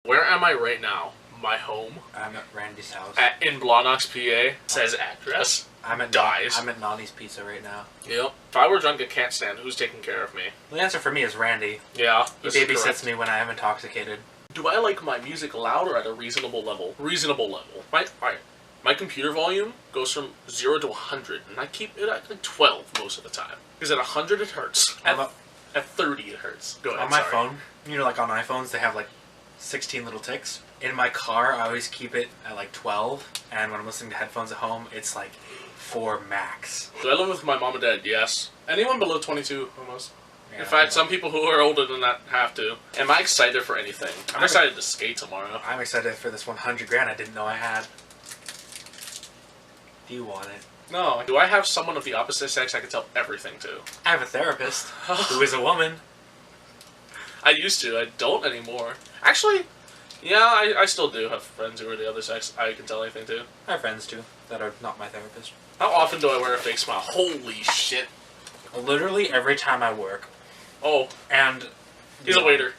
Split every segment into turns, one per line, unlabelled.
Where am I right now? My home.
I'm at Randy's house.
In Blonox, PA. Says address.
I'm at
Dies.
I'm at Nani's Pizza right now.
Yep. If I were drunk and can't stand, who's taking care of me?
The answer for me is Randy.
Yeah.
He babysits me when I am intoxicated.
Do I like my music loud or at a reasonable level? Reasonable level. My computer volume goes from 0 to 100, and I keep it at like 12 most of the time. Because at 100 it hurts. At 30 it hurts. Go ahead.
On my phone, like on iPhones, they have like 16 little ticks. In my car, I always keep it at like 12, and when I'm listening to headphones at home, it's like 4 max.
Do I live with my mom and dad? Yes. Anyone below 22, almost.
Yeah,
In fact, some people who are older than that have to. Am I excited for anything? I'm excited to skate tomorrow.
I'm excited for this 100 grand I didn't know I had. Do you want it?
No. Do I have someone of the opposite sex I can tell everything to?
I have a therapist who is a woman.
I used to. I don't anymore. Actually, yeah, I still do have friends who are the other sex I can tell anything to.
I have friends too that are not my therapist.
How often do I wear a fake smile? Holy shit.
Literally every time I work.
Oh.
And
He's a waiter.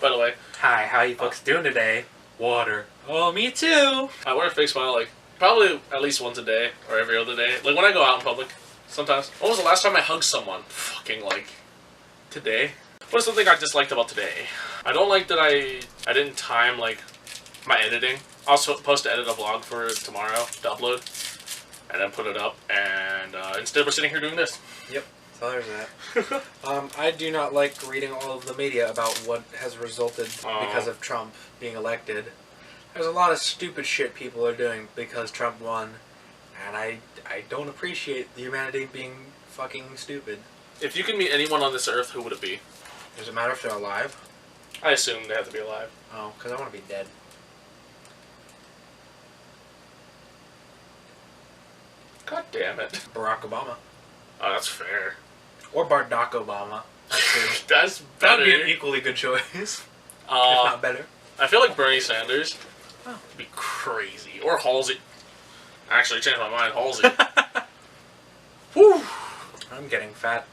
By the way.
Hi, how you folks doing today? Water. Oh, me too.
I wear a fake smile like probably at least once a day or every other day. Like when I go out in public, sometimes. When was the last time I hugged someone? Fucking like today. What is something I disliked about today? I don't like that I didn't time like my editing. I was supposed to edit a vlog for tomorrow to upload and then put it up, and instead we're sitting here doing this.
Yep. So there's that. I do not like reading all of the media about what has resulted because of Trump being elected. There's a lot of stupid shit people are doing because Trump won, and I don't appreciate humanity being fucking stupid.
If you can meet anyone on this earth, who would it be?
Does it matter if they're alive?
I assume they have to be alive.
Oh, because I want to be dead.
God damn it.
Barack Obama.
Oh, that's fair.
Or Barack Obama.
That's
That
better.
would be an equally good choice. If not better.
I feel like Bernie Sanders would be crazy. Or Halsey. Actually, changed my mind. Halsey. Whew.
I'm getting fat.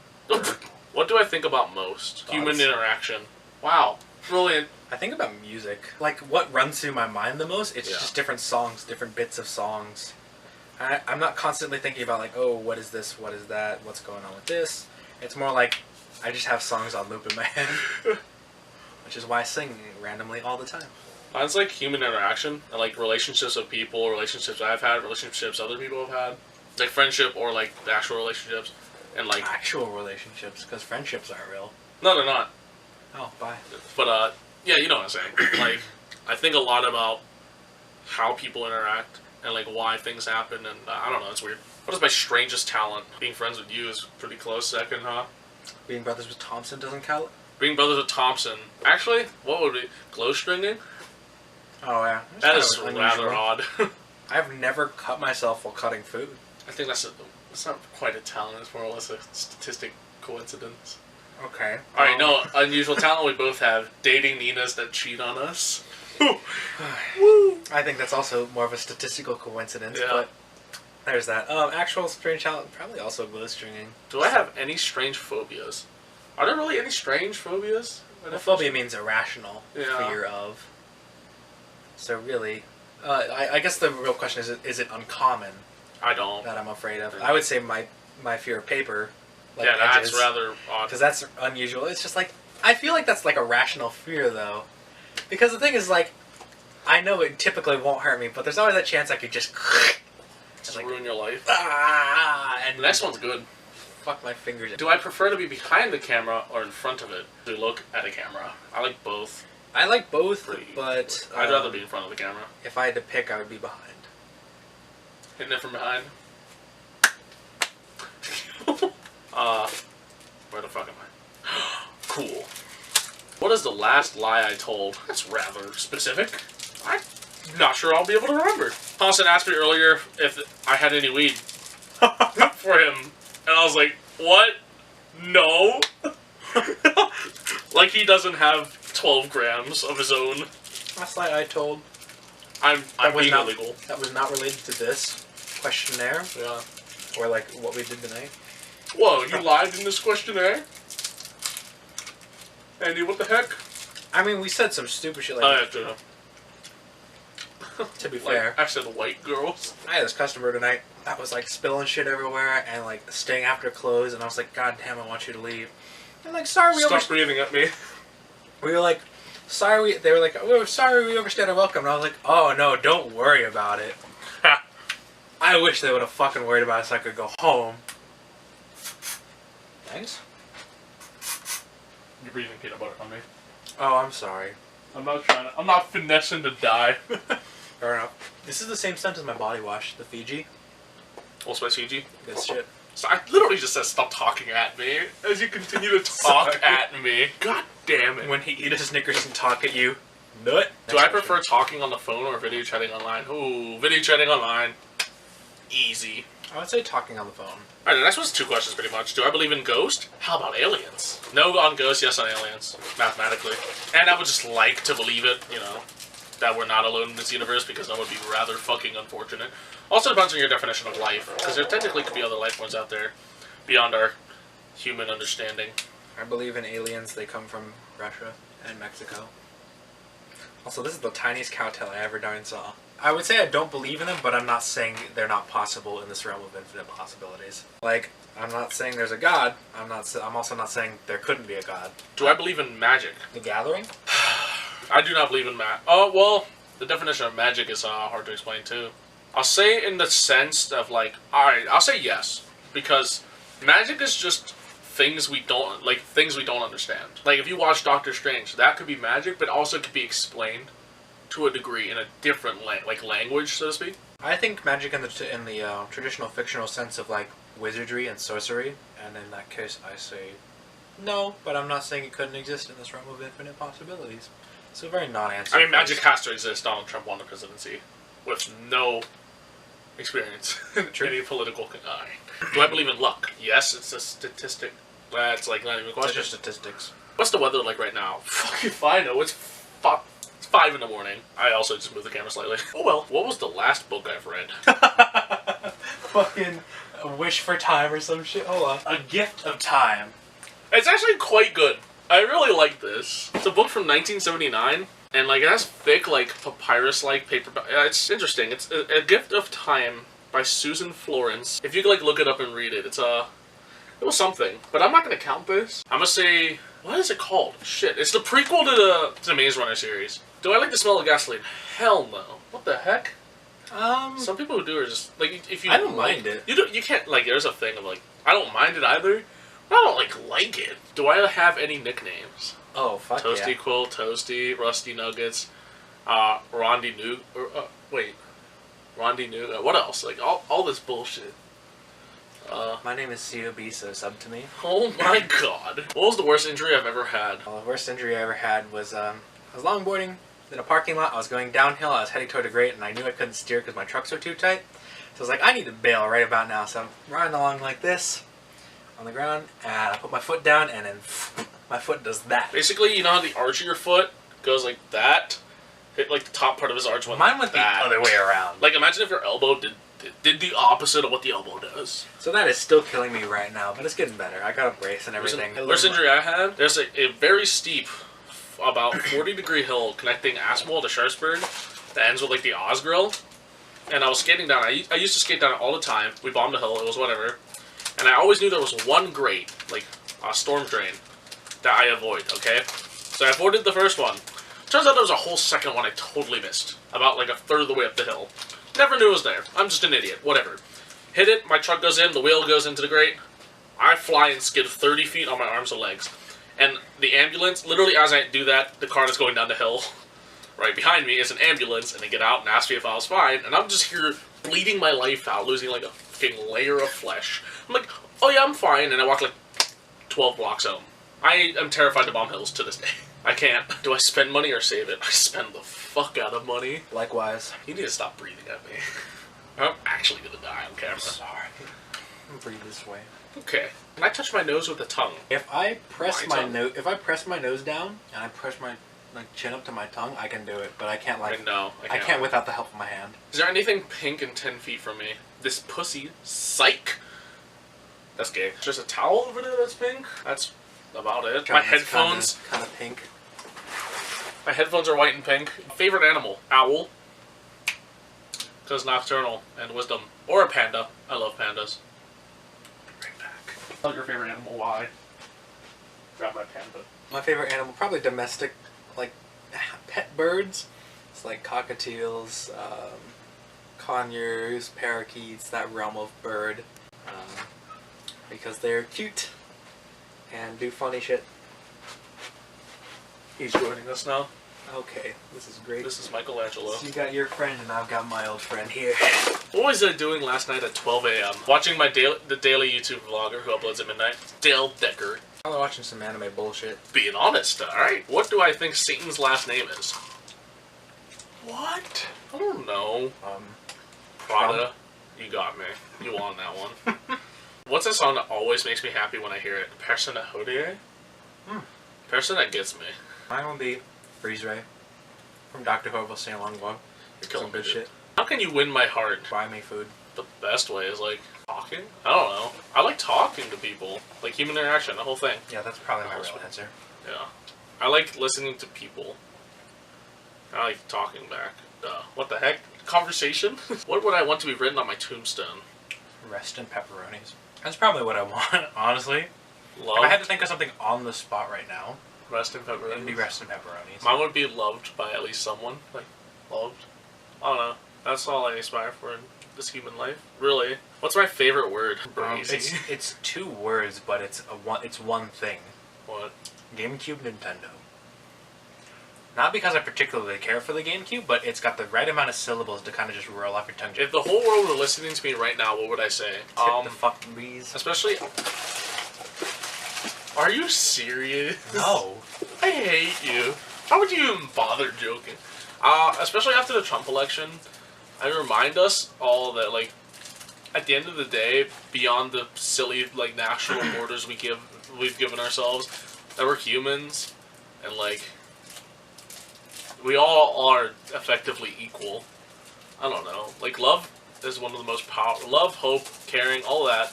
What do I think about most?
Thoughts?
Human interaction. Wow. Brilliant.
I think about music. Like, what runs through my mind the most, it's just different songs, different bits of songs. I'm not constantly thinking about, like, oh, what is this, what is that, what's going on with this. It's more like, I just have songs on loop in my head. Which is why I sing randomly all the time.
Mine's like human interaction, and like relationships with people, relationships I've had, relationships other people have had. Like friendship or like the actual relationships. And like...
Actual relationships, because friendships aren't real.
No, they're not.
Oh, bye.
But, yeah, you know what I'm saying. Like, I think a lot about how people interact and, like, why things happen, and I don't know, it's weird. What is my strangest talent? Being friends with you is pretty close second, huh?
Being brothers with Thompson doesn't count?
Being brothers with Thompson. Actually, what would be? Glow stringing?
Oh, yeah.
That is rather odd.
I've never cut myself while cutting food.
I think that's not quite a talent, it's more or less a statistic coincidence.
Okay.
Alright, no, unusual talent we both have. Dating Ninas that cheat on us. Woo!
I think that's also more of a statistical coincidence, but there's that. Actual strange talent, probably also glow stringing.
Do I have any strange phobias? Are there really any strange phobias?
Well, phobia means irrational fear of. So really, I guess the real question is it uncommon?
I don't.
That I'm afraid of. I would say my fear of paper. Like
yeah,
edges,
that's rather odd.
Because that's unusual. It's just like, I feel like that's like a rational fear though. Because the thing is like, I know it typically won't hurt me, but there's always that chance I could just
like, ruin your life.
And
the next one's good.
Fuck my fingers.
Do I prefer to be behind the camera or in front of it to look at a camera? I like both.
I like both, but
I'd rather be in front of the camera.
If I had to pick, I would be behind.
Hitting it from behind. Where the fuck am I? Cool. What is the last lie I told? That's rather specific. I'm not sure I'll be able to remember. Austin asked me earlier if I had any weed for him, and I was like, what? No. Like he doesn't have 12 grams of his own.
Last lie I told.
I'm being illegal.
That was not related to this questionnaire.
Yeah.
Or like what we did tonight.
Whoa, you lied in this questionnaire? Andy, what the heck?
I mean, we said some stupid shit like
Oh,
that.
yeah, true.
To be
Like,
fair,
I said white girls.
I had this customer tonight that was like spilling shit everywhere and like staying after close, and I was like, God damn, I want you to leave. And like, sorry,
Stop breathing at me.
we were like, sorry. They were like, we're sorry we overstayed our welcome. And I was like, oh no, don't worry about it. I wish they would have fucking worried about it so I could go home. Thanks.
You're breathing peanut butter on me.
Oh, I'm sorry.
I'm not finessing to die.
Fair enough. This is the same scent as my body wash, the Fiji.
Old Spice Fiji.
Good shit.
So I literally just said stop talking at me as you continue to talk
Sorry.
at me. God damn it.
When he eat a Snickers and talk at you, nut.
Do I prefer talking on the phone or video chatting online? Ooh, video chatting online. Easy.
I would say talking on the phone.
Alright, the next one's two questions pretty much. Do I believe in ghosts? How about aliens? No on ghosts, yes on aliens. Mathematically. And I would just like to believe it, you know, that we're not alone in this universe, because that would be rather fucking unfortunate. Also depends on your definition of life, because there technically could be other life forms out there beyond our human understanding.
I believe in aliens. They come from Russia and Mexico. Also, this is the tiniest cowtail I ever darn saw. I would say I don't believe in them, but I'm not saying they're not possible in this realm of infinite possibilities. Like, I'm not saying there's a god. I'm also not saying there couldn't be a god.
Do I believe in magic?
The Gathering?
I do not believe in magic. Oh, well, the definition of magic is hard to explain too. I'll say in the sense of like, alright, I'll say yes. Because magic is just things we don't understand. Like if you watch Doctor Strange, that could be magic, but also could be explained to a degree in a different language, so to speak.
I think magic in the traditional fictional sense of like wizardry and sorcery, and in that case I say no, but I'm not saying it couldn't exist in this realm of infinite possibilities. It's a very non-answer.
I mean, magic has to exist. Donald Trump won the presidency with no experience in any political. Do I believe in luck? Yes, it's a statistic. That's like not even a question.
It's just statistics.
What's the weather like right now? Fuck if I know. It's 5 in the morning. I also just moved the camera slightly. Oh well. What was the last book I've read?
Fucking A Wish for Time or some shit. Hold on. A Gift of Time.
It's actually quite good. I really like this. It's a book from 1979, and like it has thick, like papyrus-like paper. It's interesting. It's a Gift of Time by Susan Florence. If you could like look it up and read it, it was something. But I'm not gonna count this. I'm gonna say, what is it called? Shit, it's the prequel to the Maze Runner series. Do I like the smell of gasoline? Hell no. What the heck? Some people who do are just like, if you
I don't mind it.
You can't like. There's a thing of like, I don't mind it either. I don't like it. Do I have any nicknames?
Oh fuck
Toasty
yeah.
Quill, Toasty, Rusty Nuggets, Rondi New. Rondi New. What else? Like all this bullshit.
My name is COB, so sub to me.
Oh my god. What was the worst injury I've ever had?
Well, the worst injury I ever had was I was longboarding in a parking lot. I was going downhill. I was heading toward a grate, and I knew I couldn't steer because my trucks were too tight. So I was like, I need to bail right about now. So I'm riding along like this on the ground, and I put my foot down, and then my foot does that.
Basically, you know how the arch of your foot goes like that? Hit like the top part of his arch went
Mine went the
that.
other way around.
Like imagine if your elbow did the opposite of what the elbow does.
So that is still killing me right now, but it's getting better. I got a brace and everything.
Worst injury I had, there's a very steep, about 40-degree hill connecting Aspinwall to Sharpsburg that ends with like the Oz Grill. And I was skating down. I used to skate down it all the time. We bombed the hill. It was whatever. And I always knew there was one grate, like a storm drain, that I avoid, okay? So I avoided the first one. Turns out there was a whole second one I totally missed. About like a third of the way up the hill. Never knew it was there. I'm just an idiot. Whatever. Hit it, my truck goes in, the wheel goes into the grate. I fly and skid 30 feet on my arms and legs. And the ambulance, literally as I do that, the car that's going down the hill right behind me is an ambulance, and they get out and ask me if I was fine, and I'm just here bleeding my life out, losing like a fucking layer of flesh. I'm like, oh yeah, I'm fine, and I walk like 12 blocks home. I am terrified to bomb hills to this day. I can't. Do I spend money or save it? I spend the fuck out of money.
Likewise.
You need to stop breathing at me. I'm actually gonna die on camera.
Sorry. Breathe this way.
Okay. Can I touch my nose with the tongue?
If I press
My
my nose down and I press my chin up to my tongue, I can do it, but I can't like.
No,
I can't without the help of my hand.
Is there anything pink and 10 feet from me? This pussy. Psych! That's gay. There's a towel over there that's pink. That's about it. My headphones.
Kind of pink.
My headphones are white and pink. Favorite animal? Owl. Because nocturnal and wisdom. Or a panda. I love pandas. Right back. Tell your favorite animal. Why? Grab my panda.
My favorite animal, probably domestic, like pet birds. It's like cockatiels, conures, parakeets, that realm of bird. Because they're cute and do funny shit.
He's joining us now.
Okay, this is great.
This is Michelangelo.
So you got your friend and I've got my old friend here.
What was I doing last night at 12 a.m.? Watching the daily YouTube vlogger who uploads at midnight, Dale Decker.
I'm watching some anime bullshit.
Being honest, alright? What do I think Satan's last name is? What? I don't know. Prada. You got me. You won that one. What's a song that always makes me happy when I hear it? Persona Hodie? Persona gets me.
Mine will be Freeze Ray from Dr. Horrible Sing Along Blog.
You're killing
some good
me, dude.
shit.
How can you win my heart?
Buy me food.
The best way is like talking? I don't know. I like talking to people. Like human interaction, the whole thing.
Yeah, that's probably my
Oh,
real
sweet.
answer.
Yeah. I like listening to people. I like talking back. What the heck? Conversation? What would I want to be written on my tombstone?
Rest in pepperonis. That's probably what I want, honestly.
Loved.
If I had to think of something on the spot right now,
Rest in pepperoni.
it'd be rest in pepperonis.
Mine would be loved by at least someone. Like, loved. I don't know. That's all I aspire for in this human life. Really. What's my favorite word? Brazy.
It's two words, but it's one thing.
What?
GameCube Nintendo. Not because I particularly care for the GameCube, but it's got the right amount of syllables to kind of just roll off your tongue.
If the whole world were listening to me right now, what would I say?
Tip the fuck breeze.
Especially... Are you serious?
No.
I hate you. How would you even bother joking? Especially after the Trump election, I remind us all that, like, at the end of the day, beyond the silly, like, national borders we've given ourselves, that we're humans, and, like, we all are effectively equal. I don't know. Like, love is one of the most powerful... Love, hope, caring, all that.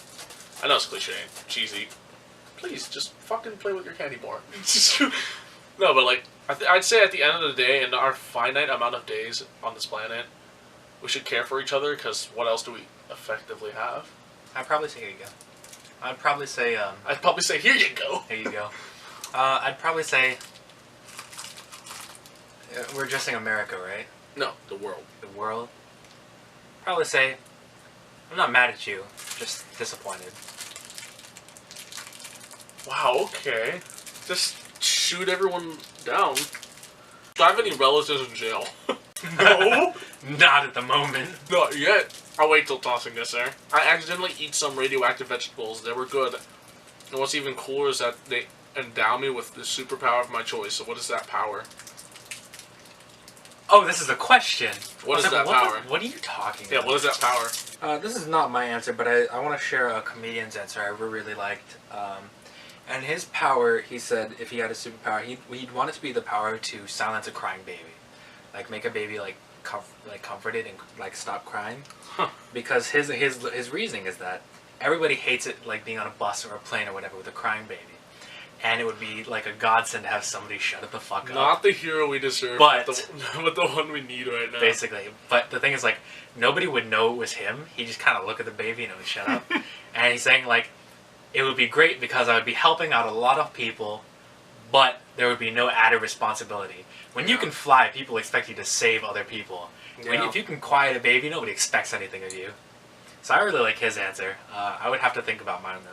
I know it's cliche, cheesy. Please, just fucking play with your candy bar. No, but, like, I'd say at the end of the day, in our finite amount of days on this planet, we should care for each other, because what else do we effectively have?
I'd probably say here you go. I'd probably say
I'd probably say, here you go.
here you go. I'd probably say we're addressing America, right?
No, the world.
The world. Probably say I'm not mad at you, just disappointed.
Wow, okay. Just shoot everyone down. Do I have any relatives in jail?
No, not at the moment.
Not yet. I'll wait till tossing this there. I accidentally eat some radioactive vegetables. They were good. And what's even cooler is that they endow me with the superpower of my choice. So what is that power?
Oh, this is a question.
What is that power?
What are you talking
Yeah,
about?
what is that power?
This is not my answer, but I want to share a comedian's answer I really liked. And his power, he said, if he had a superpower, he'd want it to be the power to silence a crying baby. Like, make a baby, like comforted and, like, stop crying.
Huh.
Because his reasoning is that everybody hates it, like, being on a bus or a plane or whatever with a crying baby. And it would be, like, a godsend to have somebody shut it the fuck up.
Not the hero we deserve,
But
the one we need right now.
basically. But the thing is, like, nobody would know it was him. He just kind of look at the baby and it would shut up. And he's saying, like, it would be great because I would be helping out a lot of people, but there would be no added responsibility. When you can fly, people expect you to save other people.
Yeah.
If you can quiet a baby, nobody expects anything of you. So I really like his answer. I would have to think about mine, though.